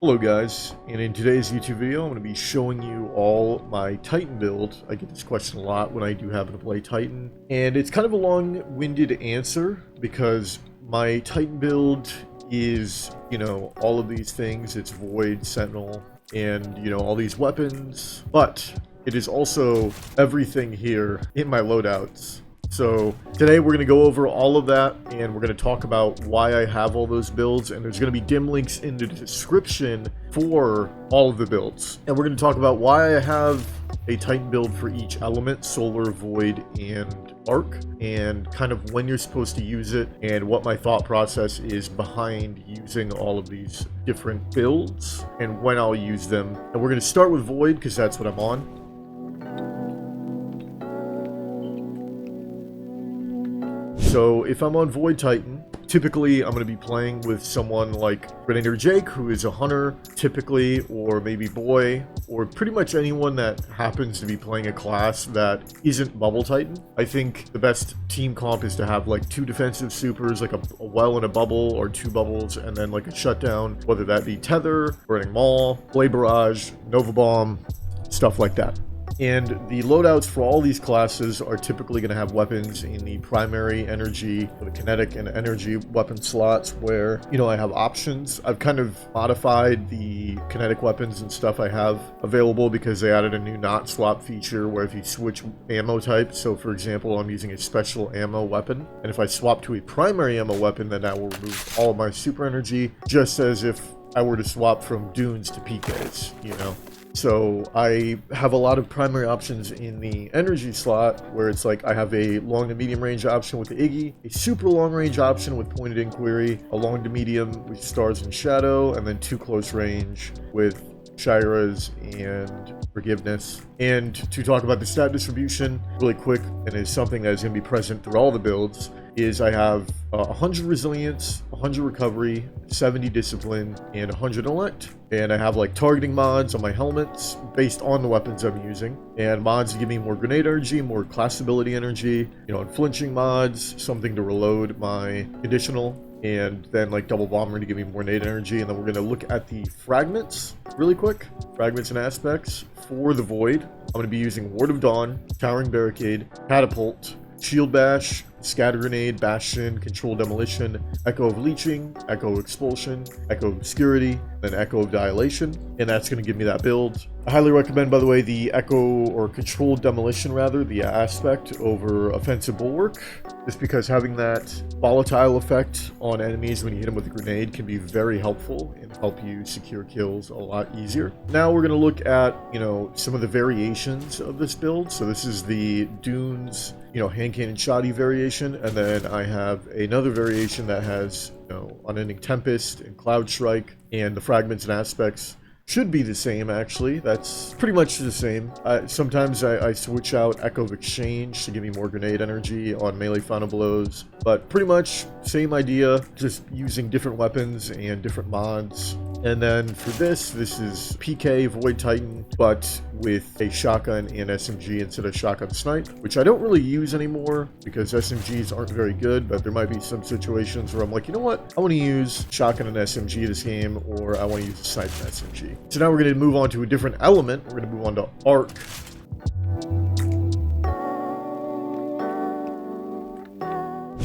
Hello guys, and in today's YouTube video I'm going to be showing you all my Titan build. I get this question a lot when I do happen to play Titan, and it's kind of a long-winded answer because my Titan build is, all of these things. It's Void, Sentinel, and, all these weapons, but it is also everything here in my loadouts. So today we're going to go over all of that, and we're going to talk about why I have all those builds, and there's going to be dim links in the description for all of the builds. And we're going to talk about why I have a Titan build for each element: Solar, Void, and Arc, and kind of when you're supposed to use it, and what my thought process is behind using all of these different builds, and when I'll use them. And we're going to start with Void because that's what I'm on. So if I'm on Void Titan, typically I'm going to be playing with someone like Grenadier Jake, who is a hunter, typically, or maybe Boy, or pretty much anyone that happens to be playing a class that isn't Bubble Titan. I think the best team comp is to have like two defensive supers, like a well and a bubble, or two bubbles, and then like a shutdown, whether that be Tether, Burning Maul, Blade Barrage, Nova Bomb, stuff like that. And the loadouts for all these classes are typically going to have weapons in the primary energy, or the kinetic and energy weapon slots where, I have options. I've kind of modified the kinetic weapons and stuff I have available because they added a new not swap feature where if you switch ammo type, so for example, I'm using a special ammo weapon, and if I swap to a primary ammo weapon, then that will remove all of my super energy, just as if I were to swap from Dunes to PKs, So I have a lot of primary options in the energy slot where it's like I have a long to medium range option with the Iggy, a super long range option with Pointed Inquiry, a long to medium with Stars and Shadow, and then two close range with Shira's and Forgiveness. And to talk about the stat distribution really quick, and is something that is going to be present through all the builds, is I have 100 resilience, 100 recovery, 70 discipline, and 100 intellect. And I have like targeting mods on my helmets based on the weapons I'm using, and mods to give me more grenade energy, more class ability energy, and flinching mods, something to reload my conditional, and then like double bomber to give me more nade energy. And then we're going to look at the fragments really quick. Fragments and aspects for the Void. I'm going to be using Ward of Dawn, Towering Barricade, Catapult, Shield Bash, Scatter Grenade, Bastion, Control Demolition, Echo of Leeching, Echo of Expulsion, Echo of Obscurity, then Echo of Dilation, and that's going to give me that build. I highly recommend, by the way, the Echo, or Control Demolition rather, the aspect over Offensive Bulwark, just because having that volatile effect on enemies when you hit them with a grenade can be very helpful and help you secure kills a lot easier. Now we're going to look at, some of the variations of this build. So this is the Dunes, hand cannon shoddy variation, and then I have another variation that has, Unending Tempest and Cloud Strike, and the fragments and aspects should be the same, actually. That's pretty much the same. Sometimes I switch out Echo of Exchange to give me more grenade energy on melee final blows, but pretty much same idea, just using different weapons and different mods. And then for this is PK Void Titan, but with a shotgun and SMG instead of shotgun snipe, which I don't really use anymore because SMGs aren't very good, but there might be some situations where I'm like, you know what, I want to use shotgun and SMG this game, or I want to use a snipe and SMG. So now we're going to move on to a different element. We're going to move on to Arc.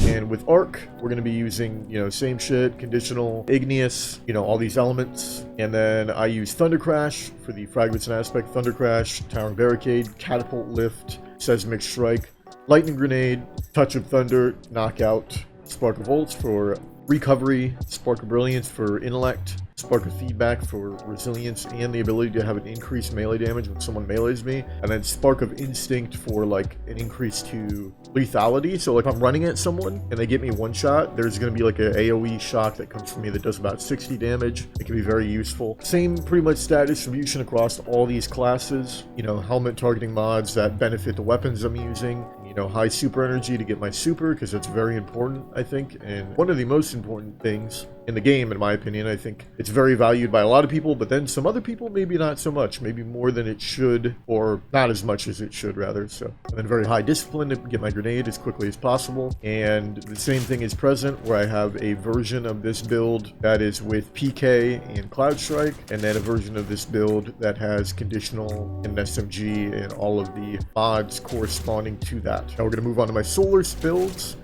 And with Arc, we're going to be using, same shit, conditional, igneous, all these elements. And then I use Thunder Crash for the fragments and aspect, Thunder Crash, Towering Barricade, Catapult Lift, Seismic Strike, Lightning Grenade, Touch of Thunder, Knockout, Spark of Volts for recovery, Spark of Brilliance for intellect, Spark of Feedback for resilience and the ability to have an increased melee damage when someone melees me, and then Spark of Instinct for like an increase to lethality. So like if I'm running at someone and they get me one shot, there's going to be like an AoE shock that comes from me that does about 60 damage. It can be very useful. Same pretty much stat distribution across all these classes. Helmet targeting mods that benefit the weapons I'm using. High super energy to get my super, because that's very important, I think. And one of the most important things in the game, in my opinion. I think it's very valued by a lot of people, but then some other people maybe not so much, maybe more than it should, or not as much as it should rather. So, and then very high discipline to get my grenade as quickly as possible. And the same thing is present where I have a version of this build that is with PK and Cloud Strike, and then a version of this build that has conditional and SMG and all of the mods corresponding to that. Now we're going to move on to my solar builds.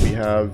We have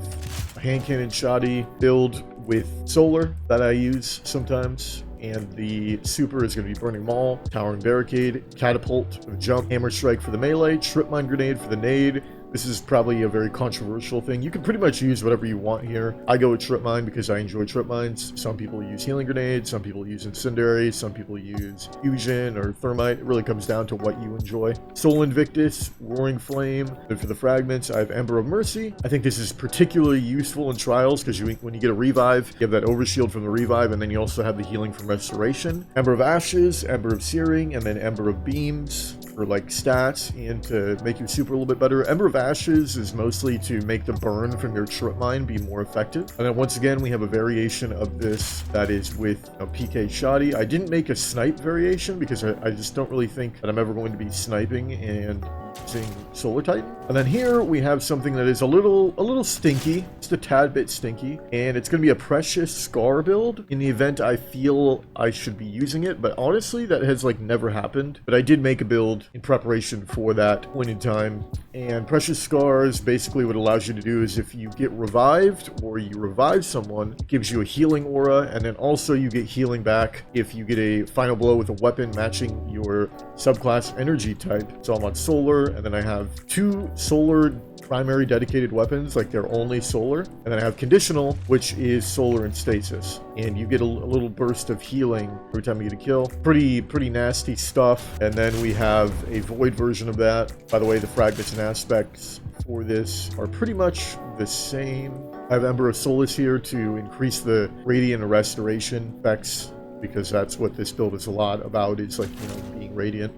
a hand cannon shoddy build with solar that I use sometimes, and the super is going to be burning maul, towering barricade, catapult, jump, hammer strike for the melee, trip mine grenade for the nade. This is probably a very controversial thing. You can pretty much use whatever you want here. I go with trip mine because I enjoy trip mines. Some people use healing grenades, some people use incendiary, some people use fusion or thermite. It really comes down to what you enjoy. Soul Invictus, roaring flame. And for the fragments, I have Ember of Mercy. I think this is particularly useful in trials because when you get a revive, you have that overshield from the revive, and then you also have the healing from restoration. Ember of Ashes, Ember of Searing, and then Ember of Beams for like stats and to make your super a little bit better. Ember of Ashes is mostly to make the burn from your trip mine be more effective. And then once again, we have a variation of this that is with PK Shoddy. I didn't make a snipe variation because I just don't really think that I'm ever going to be sniping and using Solar Titan. And then here we have something that is a little stinky, just a tad bit stinky, and it's going to be a Precious Scar build in the event I feel I should be using it, but honestly that has like never happened. But I did make a build in preparation for that point in time, and Precious Scars, basically what it allows you to do is if you get revived or you revive someone, it gives you a healing aura, and then also you get healing back if you get a final blow with a weapon matching your subclass energy type. So I'm on solar, and then I have 2 solar primary dedicated weapons, like they're only solar, and then I have conditional, which is solar and stasis, and you get a little burst of healing every time you get a kill. Pretty nasty stuff. And then we have a void version of that. By the way, the fragments and aspects for this are pretty much the same. I have Ember of Solace here to increase the radiant and restoration effects, because that's what this build is a lot about, is like, you know, being radiant.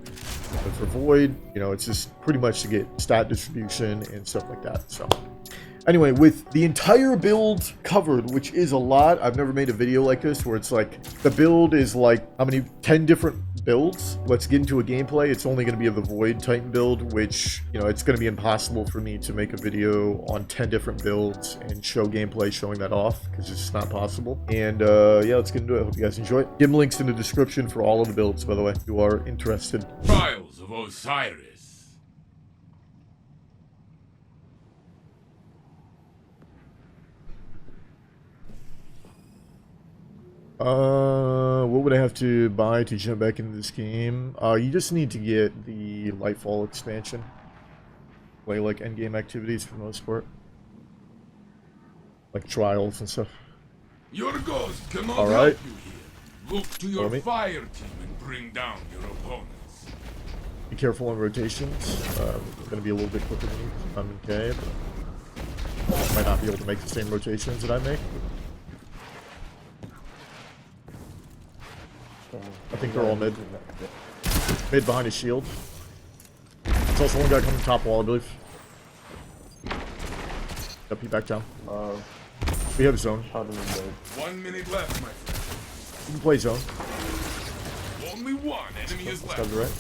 But for void, you know, it's just pretty much to get stat distribution and stuff like that. So anyway, with the entire build covered, which is a lot, I've never made a video like this where it's like the build is like how many 10 different builds. Let's get into a gameplay. It's only going to be of the Void Titan build, which, you know, it's going to be impossible for me to make a video on 10 different builds and show gameplay showing that off, because it's just not possible. And yeah, let's get into it. I hope you guys enjoy it. Dim links in the description for all of the builds, by the way, if you are interested. Trials of Osiris. What would I have to buy to jump back into this game? You just need to get the Lightfall expansion. Play like endgame activities for the most part. Like trials and stuff. Your ghost cannot Alright. help you here. Look to your fire team and bring down your opponents. Be careful on rotations. It's going to be a little bit quicker than me because I'm in K, but I might not be able to make the same rotations that I make. I think they're all mid. Mid behind his shield. There's also one guy coming top wall, I believe. Yep, he back down. We have zone. 1 minute left, my friend. You can play zone. Only one enemy is left. That's right.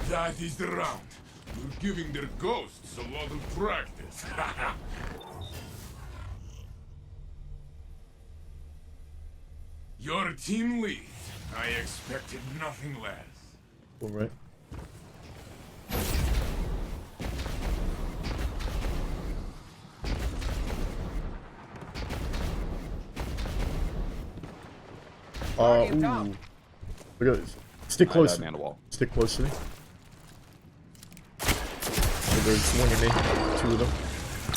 That is the round. You're giving their ghosts a lot of practice. Your team leads. I expected nothing less. All right. Ooh. Look at this. Stick close. Stick close to me. So they're swinging me. 2 of them.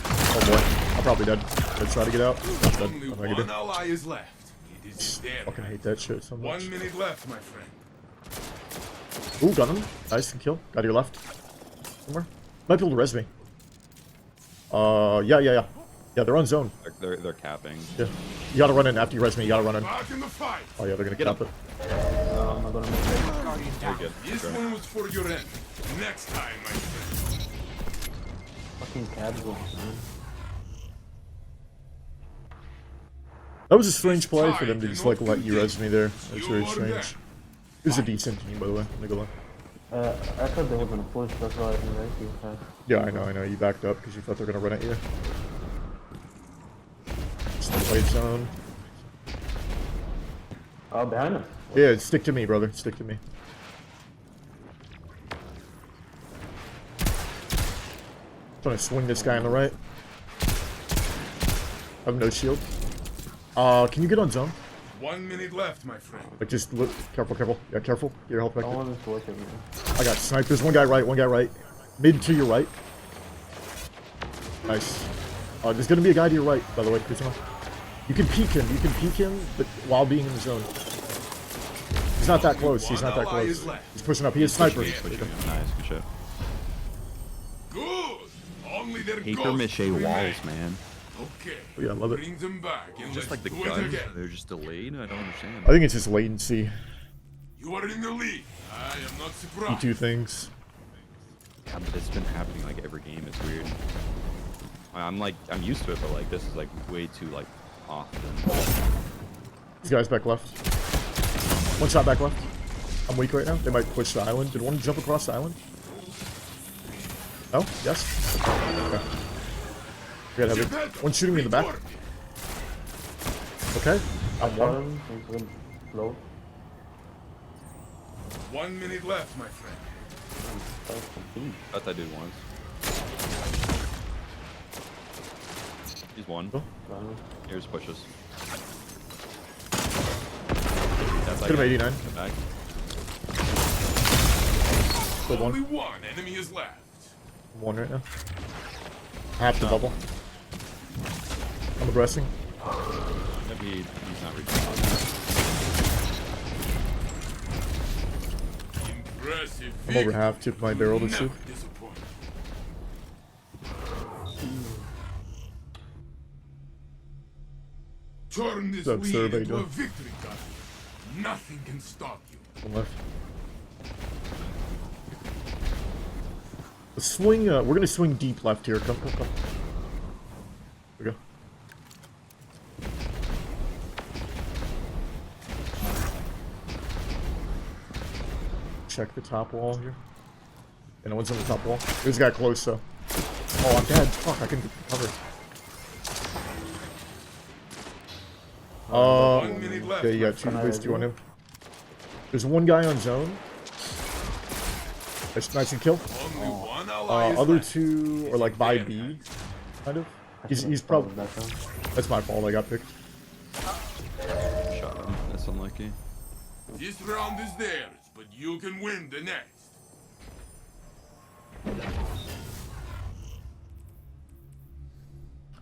Oh boy. I'm probably dead. Let's try to get out. I'm dead. Only one ally is left. It is dead. Fucking hate that shit so much. 1 minute left, my friend. Ooh, got him. Nice, good kill. Got to your left. Somewhere. Might be able to res me. Yeah. Yeah, they're on zone. They're capping. Yeah. You gotta run in after you res me. You gotta run in. Back in the fight. Oh yeah, they're gonna cap it. Very good. This one was for your end. Next time, my friend. Fucking casual, man. That was a strange play for them to just like let you res me there. That's very strange. It was a decent team, by the way. Let me go on. I thought they were gonna push, that's why I didn't like you fast. Yeah, I know. You backed up because you thought they were gonna run at you. Still play zone. Oh, behind us. Yeah, stick to me, brother. Stick to me. Trying to swing this guy on the right. I have no shield. Can you get on zone? 1 minute left, my friend. Like, just look. Careful. Yeah, careful. Get your health back. I want to watch it, man. I got sniped. There's one guy right. Mid to your right. Nice. There's gonna be a guy to your right, by the way, Kuzma. You can peek him, but while being in the zone. He's not that close. He's pushing up. He is sniper. Nice, good shit. Good. Only their Paper ghosts mache remain. walls, man. Okay. Oh, yeah, I love it. Bring them back and Just like let's the do it guns, again. they're just delayed. I don't understand. I think it's just latency. You are in the lead. I am not surprised. Two things. Yeah, but it's been happening like every game. It's weird. I'm used to it, but like this is like way too like often. These guys back left. One shot back left. I'm weak right now. They might push the island. Did one jump across the island? No? Yes? Okay. We gotta have it. One shooting me in the back. Okay. I'm one. Low. 1 minute left, my friend. Thought I did once. He's one. Oh. Here's pushes. Hit him 89. Back. Still Only one. one enemy is left. One right now. Half the bubble. I'm aggressing. Maybe he's not reaching. Impressive. I'm over half. Tip my barrel to Never soup. disappoint. Turn this What's up, lead survey into a doing? victory gun. Nothing can stop you. One left. Let's swing. We're gonna swing deep left here. Come. There we go. Check the top wall here. And no one's on the top wall. There's a guy close though. Oh, I'm dead. Fuck, I couldn't cover. 1 minute left. Okay, you got two ways to on him. There's one guy on zone. Nice and kill. Only one ally is Other left. two are like by B, kind of. He's probably. That's my fault. I got picked. Shot him. That's unlucky. This round is theirs, but you can win the next.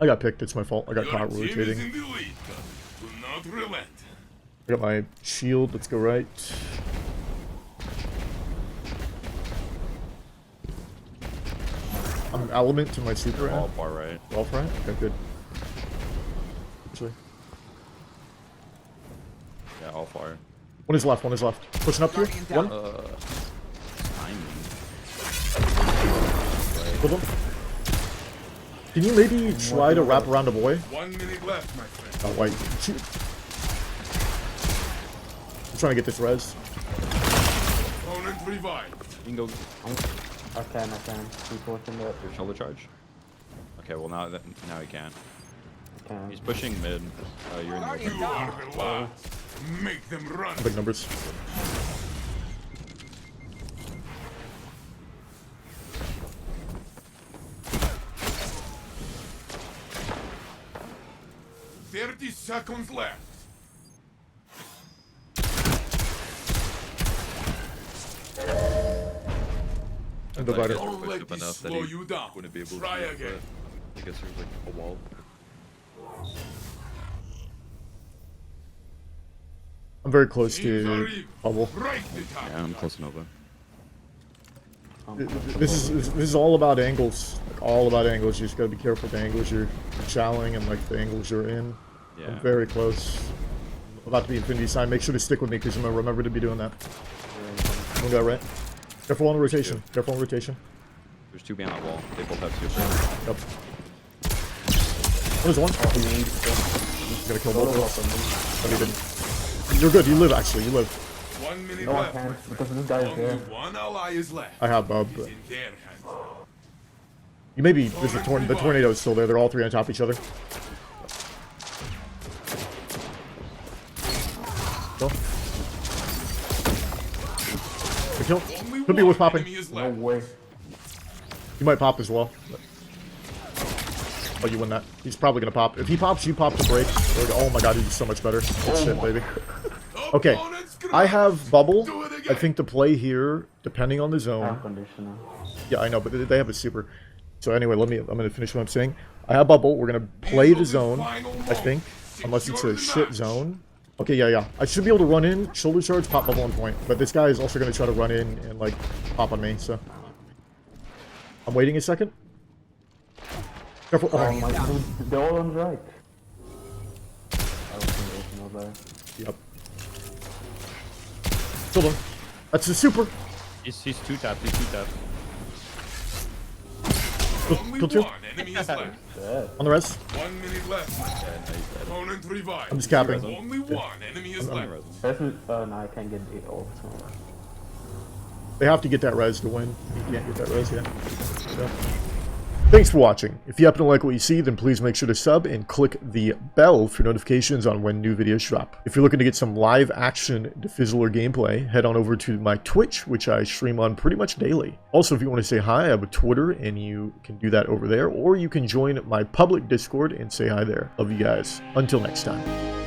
I got picked. It's my fault. I got Your caught team is rotating. in the lead. Do not relent. I got my shield. Let's go right. I'm element to my super right All now. far right. All right. Okay, good. Actually, Yeah, all far. one is left. One is left. Pushing up here. One. Timing. Kill him. Can you maybe try to wrap around a boy? 1 minute left, my friend. Oh, wait. Shoot. I'm trying to get this res. Opponent revived. You can go. I can. Keep watching that. Your shoulder charge. Okay, well now he can't. I can. He's pushing mid. You're in the You are the last. Make them run. Big numbers. Thirty seconds left. And the biter. Don't let Up this enough that slow he you down. wouldn't be able to Try do it, again. but I guess there's like a wall. I'm very close Teams are to even. bubble. Break the top. Yeah, I'm close Nova. This is all about angles. Like, all about angles. You just gotta be careful with the angles you're challenging and like the angles you're in. Yeah. I'm very close. I'm about to be infinity sign. Make sure to stick with me because I'm gonna remember to be doing that. One guy right. Careful on the rotation. Careful on rotation. There's 2 behind that wall. They both have super. Yep. There's one. Oh, he needs He's gonna kill both of us. to. But he didn't. You're good. You live, actually. You live. 1 minute No, I left. can't because this guy is Only there. one ally is left. I have Bub, It's but in their hands. you maybe there's the tornado is still there. They're all 3 on top of each other. Kill. Good kill. Only Could be one worth popping. enemy is No left. way. You might pop as well. Oh, you win that. He's probably gonna pop. If he pops, you pop to break. Oh my god, he's so much better. Good shit, baby. Okay, Opponent's I have bubble. Do it I again. think the play here, depending on the Air zone. conditioner. Yeah, I know, but they have a super. So anyway, I'm gonna finish what I'm saying. I have bubble. We're gonna play the zone, I think, unless it's a shit zone. Okay, yeah. I should be able to run in, shoulder charge, pop bubble on point. But this guy is also gonna try to run in and like pop on me. So I'm waiting a second. Careful. Oh Oh, my dude, they're all on right. I don't think there's no there. yep. Hold on. That's the super. He's 2 tapped. He's 2 tapped. Only Kill 2 one enemy is left. Dead. on the res. 1 minute left. Yeah, no, he's dead. Opponent revived. I'm just capping. Only one enemy is left. There's no, I can't get the ult. So. They have to get that res to win. You can't get that res yet. So. Thanks for watching. If you happen to like what you see, then please make sure to sub and click the bell for notifications on when new videos drop. If you're looking to get some live action Diffizzle gameplay, head on over to my Twitch, which I stream on pretty much daily. Also, if you want to say hi, I have a Twitter, and you can do that over there, or you can join my public Discord and say hi there. Love you guys. Until next time.